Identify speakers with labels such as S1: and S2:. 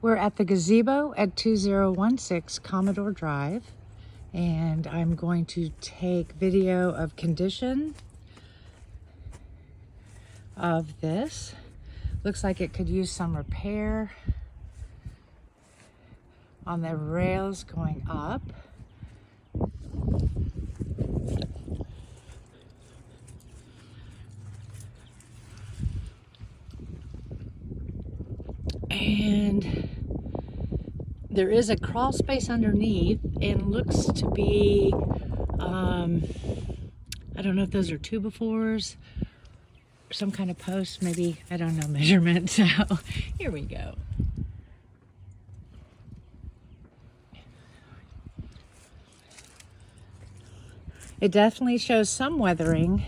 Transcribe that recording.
S1: We're at the gazebo at 2016 Commodore Drive, and I'm going to take video of condition of this. Looks like it could use some repair on the rails going up. And there is a crawl space underneath, and looks to be, I don't know if those are 2x4s or some kind of post, maybe, I don't know measurement. So here we go. It definitely shows some weathering.